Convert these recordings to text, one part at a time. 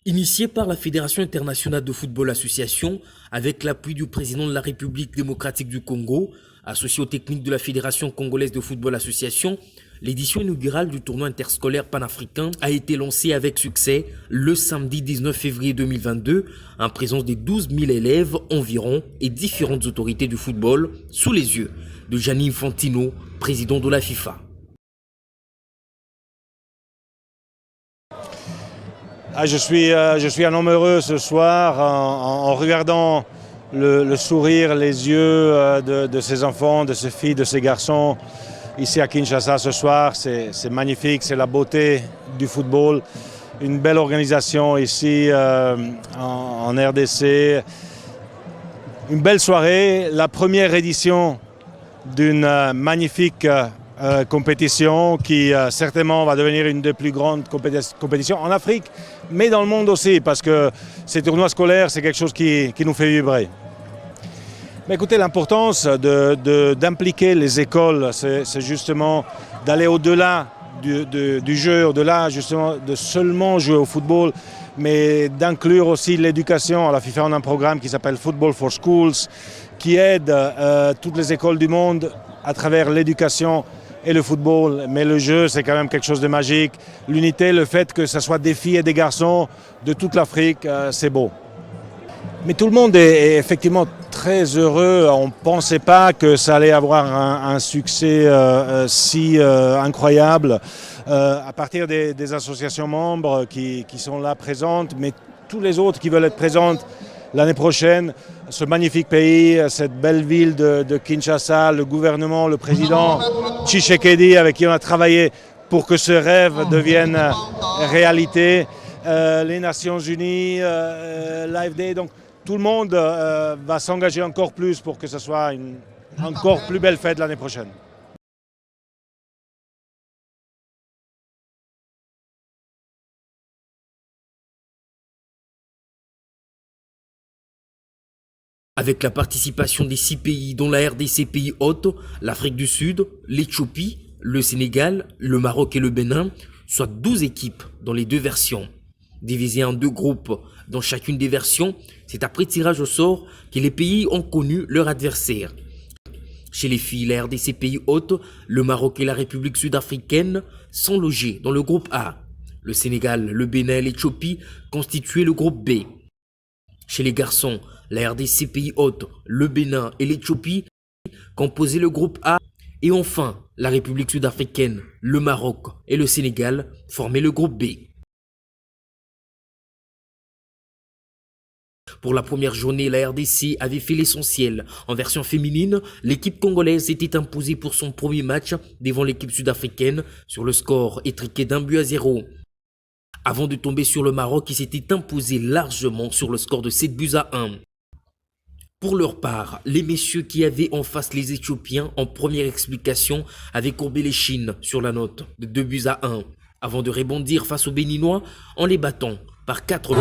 Initié par la Fédération internationale de football association, avec l'appui du président de la République démocratique du Congo, associé aux techniques de la Fédération congolaise de football association, l'édition inaugurale du tournoi interscolaire panafricain a été lancée avec succès le samedi 19 février 2022, en présence des 12 000 élèves environ et différentes autorités du football, sous les yeux de Gianni Infantino, président de la FIFA. Je suis un homme heureux ce soir en regardant le sourire, les yeux de ces enfants, de ces filles, de ces garçons ici à Kinshasa ce soir. C'est magnifique, c'est la beauté du football. Une belle organisation ici en RDC. Une belle soirée, la première édition d'une magnifique compétition qui certainement va devenir une des plus grandes compétitions en Afrique, mais dans le monde aussi, parce que ces tournois scolaires, c'est quelque chose qui nous fait vibrer. Mais écoutez, l'importance d'impliquer les écoles, c'est justement d'aller au-delà du jeu, au-delà justement de seulement jouer au football, mais d'inclure aussi l'éducation. À la FIFA, on a un programme qui s'appelle Football for Schools, qui aide toutes les écoles du monde à travers l'éducation et le football, mais le jeu, c'est quand même quelque chose de magique. L'unité, le fait que ce soit des filles et des garçons de toute l'Afrique, c'est beau. Mais tout le monde est effectivement très heureux. On ne pensait pas que ça allait avoir un succès si incroyable. À partir des associations membres qui sont là présentes, mais tous les autres qui veulent être présentes l'année prochaine, ce magnifique pays, cette belle ville de Kinshasa, le gouvernement, le président Tshisekedi avec qui on a travaillé pour que ce rêve devienne réalité, les Nations Unies, l'AFD, donc tout le monde va s'engager encore plus pour que ce soit une encore plus belle fête l'année prochaine. Avec la participation des 6 pays dont la RDC pays hôte, l'Afrique du Sud, l'Éthiopie, le Sénégal, le Maroc et le Bénin, soit 12 équipes dans les deux versions. Divisées en 2 groupes dans chacune des versions, c'est après tirage au sort que les pays ont connu leur adversaire. Chez les filles, la RDC pays hôte, le Maroc et la République sud-africaine sont logés dans le groupe A. Le Sénégal, le Bénin et l'Éthiopie constituaient le groupe B. Chez les garçons, la RDC pays hôte, le Bénin et l'Éthiopie composaient le groupe A. Et enfin, la République sud-africaine, le Maroc et le Sénégal formaient le groupe B. Pour la première journée, la RDC avait fait l'essentiel. En version féminine, l'équipe congolaise était imposée pour son premier match devant l'équipe sud-africaine sur le score étriqué d'1-0. Avant de tomber sur le Maroc qui s'était imposé largement sur le score de 7-1. Pour leur part, les messieurs qui avaient en face les Éthiopiens en première explication avaient courbé les chines sur la note de 2-1 avant de rebondir face aux Béninois en les battant par 4-1.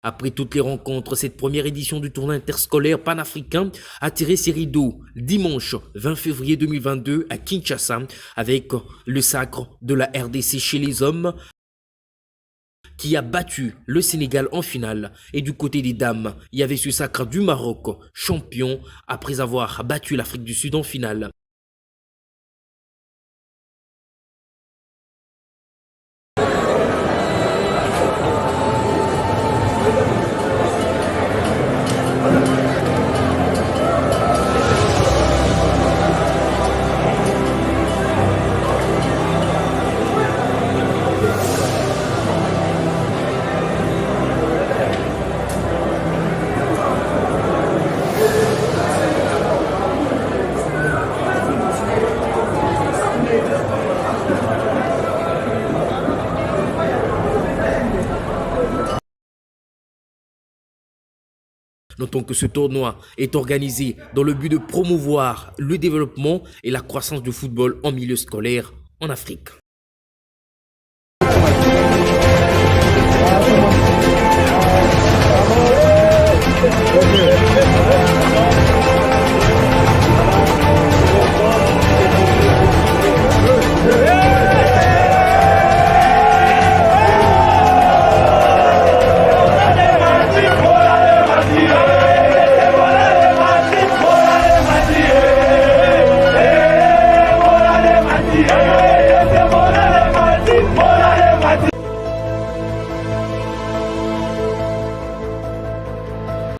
Après toutes les rencontres, cette première édition du tournoi interscolaire panafricain a tiré ses rideaux dimanche 20 février 2022 à Kinshasa avec le sacre de la RDC chez les hommes qui a battu le Sénégal en finale. Et du côté des dames, il y avait ce sacre du Maroc, champion après avoir battu l'Afrique du Sud en finale. Notons que ce tournoi est organisé dans le but de promouvoir le développement et la croissance du football en milieu scolaire en Afrique.